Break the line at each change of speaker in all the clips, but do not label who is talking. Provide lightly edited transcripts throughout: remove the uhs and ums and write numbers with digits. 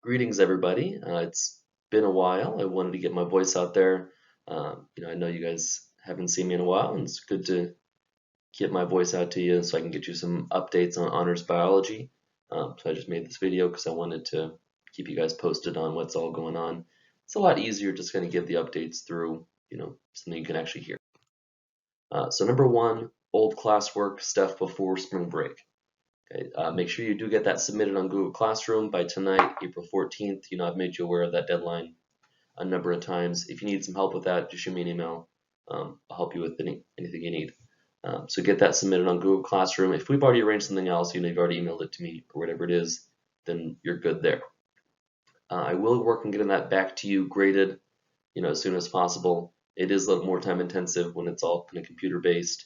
Greetings, everybody. It's been a while. I wanted to get my voice out there. I know you guys haven't seen me in a while, and it's good to get my voice out to you so I can get you some updates on honors biology. So I just made this video because I wanted to keep you guys posted on what's all going on. It's a lot easier just kind of give the updates through, something you can actually hear. So number one, old classwork stuff before spring break. Okay, make sure you do get that submitted on Google Classroom by tonight, April 14th. I've made you aware of that deadline a number of times. If you need some help with that, just shoot me an email. I'll help you with anything you need. So get that submitted on Google Classroom. If we've already arranged something else, you've already emailed it to me or whatever it is, then you're good there. I will work on getting that back to you graded, as soon as possible. It is a little more time intensive when it's all kind of computer based.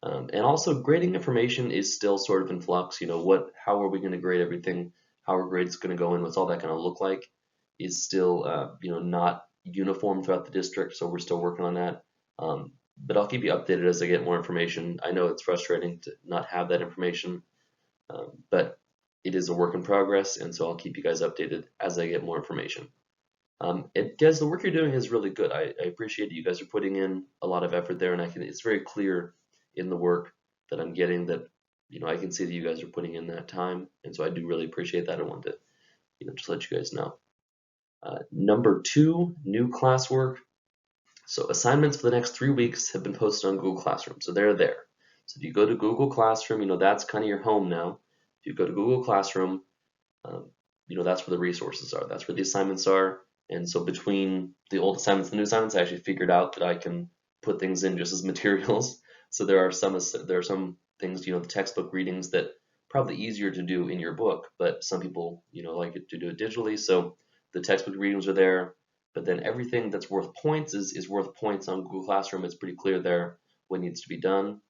And also grading information is still sort of in flux. How are we going to grade everything? How are grades going to go in? What's all that going to look like is still, not uniform throughout the district. So we're still working on that. But I'll keep you updated as I get more information. I know it's frustrating to not have that information, but it is a work in progress. And so I'll keep you guys updated as I get more information. Guys, the work you're doing is really good. I appreciate it. You guys are putting in a lot of effort there, and it's very clear in the work that I'm getting that, I can see that you guys are putting in that time, and so I do really appreciate that. I want to, just let you guys know. Number two, new classwork. So assignments for the next 3 weeks have been posted on Google Classroom, so they're there. So if you go to Google Classroom, that's kind of your home now. If you go to Google Classroom, that's where the resources are. That's where the assignments are. And so between the old assignments and the new assignments, I actually figured out that I can put things in just as materials. So there are some things, the textbook readings that probably easier to do in your book, but some people, like it to do it digitally. So the textbook readings are there, but then everything that's worth points is worth points on Google Classroom. It's pretty clear there what needs to be done.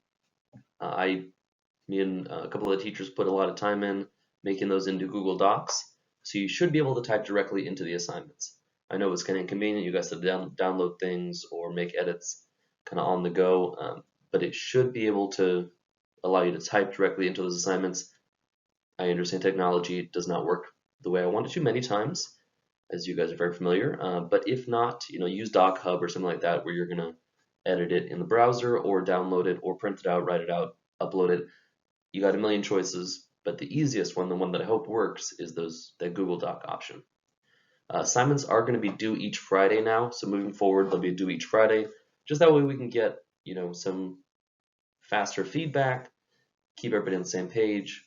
Me and a couple of the teachers put a lot of time in making those into Google Docs. So you should be able to type directly into the assignments. I know it's kind of inconvenient. You guys have to download things or make edits kind of on the go, but it should be able to allow you to type directly into those assignments. I understand technology does not work the way I want it to many times, as you guys are very familiar. But if not, use DocHub or something like that where you're going to edit it in the browser or download it or print it out, write it out, upload it. You got a million choices, but the easiest one, the one that I hope works, is that Google Doc option. Assignments are going to be due each Friday now, so moving forward, they'll be due each Friday. Just that way we can get, some faster feedback, keep everybody on the same page.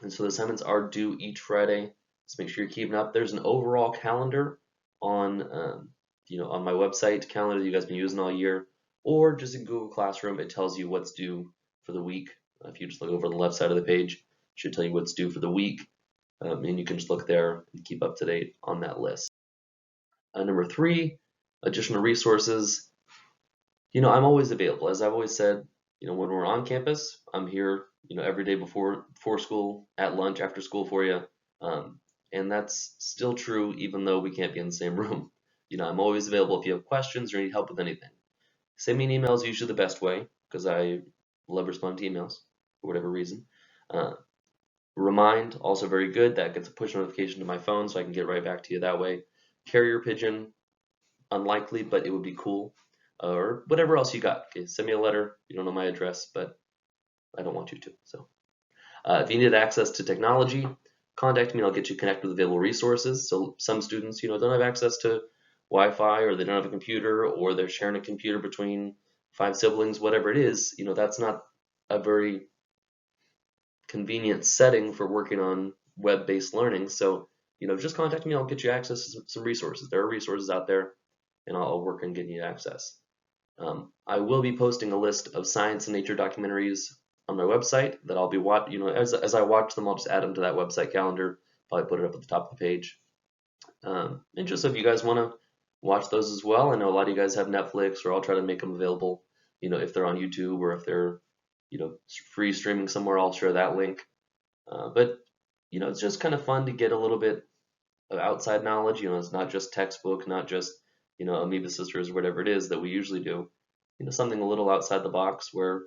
And so the assignments are due each Friday. So make sure you're keeping up. There's an overall calendar on, on my website, calendar that you guys have been using all year, or just in Google Classroom, it tells you what's due for the week. If you just look over on the left side of the page, it should tell you what's due for the week, and you can just look there and keep up to date on that list. Number three, additional resources. I'm always available. As I've always said, when we're on campus, I'm here, every day before school, at lunch, after school for you. And that's still true even though we can't be in the same room. I'm always available if you have questions or need help with anything. Send me an email is usually the best way because I love responding to emails for whatever reason. Remind, also very good. That gets a push notification to my phone so I can get right back to you that way. Carrier pigeon, unlikely, but it would be cool. Or whatever else you got. Okay, send me a letter. You don't know my address, but I don't want you to. So, if you need access to technology, contact me and I'll get you connected with available resources. So some students, don't have access to Wi-Fi, or they don't have a computer, or they're sharing a computer between 5 siblings, whatever it is. That's not a very convenient setting for working on web-based learning. So, just contact me. I'll get you access to some resources. There are resources out there, and I'll work on getting you access. I will be posting a list of science and nature documentaries on my website that I'll be as I watch them, I'll just add them to that website calendar. Probably put it up at the top of the page. And just if you guys want to watch those as well, I know a lot of you guys have Netflix, or I'll try to make them available. If they're on YouTube or if they're free streaming somewhere, I'll share that link. But it's just kind of fun to get a little bit of outside knowledge. It's not just textbook, not just Amoeba Sisters, whatever it is that we usually do. Something a little outside the box where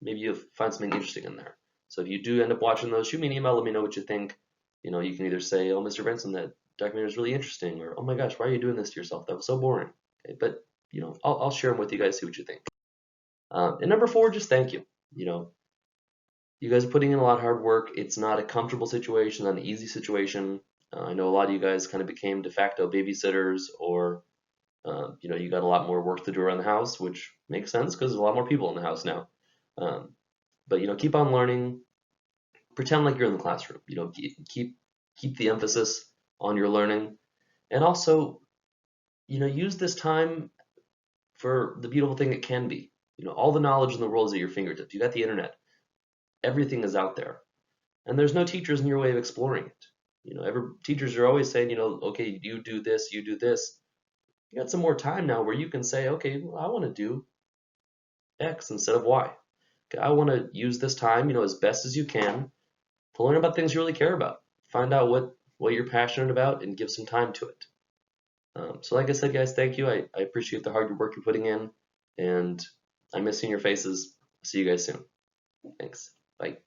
maybe you find something interesting in there. So if you do end up watching those, shoot me an email, let me know what you think. You know, you can either say, "Oh, Mr. Benson, that documentary is really interesting," or "Oh my gosh, why are you doing this to yourself? That was so boring." Okay, but you know, I'll share them with you guys, see what you think. And number four, just thank you. You know, you guys are putting in a lot of hard work. It's not a comfortable situation, not an easy situation. I know a lot of you guys kind of became de facto babysitters, or you know, you got a lot more work to do around the house, which makes sense because there's a lot more people in the house now. Um, but you know, keep on learning. Pretend like you're in the classroom. You know, keep the emphasis on your learning, and also, you know, use this time for the beautiful thing it can be. You know, all the knowledge in the world is at your fingertips. You got the internet. Everything is out there, and there's no teachers in your way of exploring it. You know, teachers are always saying, you know, okay, you do this, you do this. You got some more time now where you can say, okay, well, I want to do X instead of Y. Okay, I want to use this time, you know, as best as you can to learn about things you really care about. Find out what you're passionate about and give some time to it. So like I said, guys, thank you. I appreciate the hard work you're putting in, and I miss seeing your faces. See you guys soon. Thanks. Bye.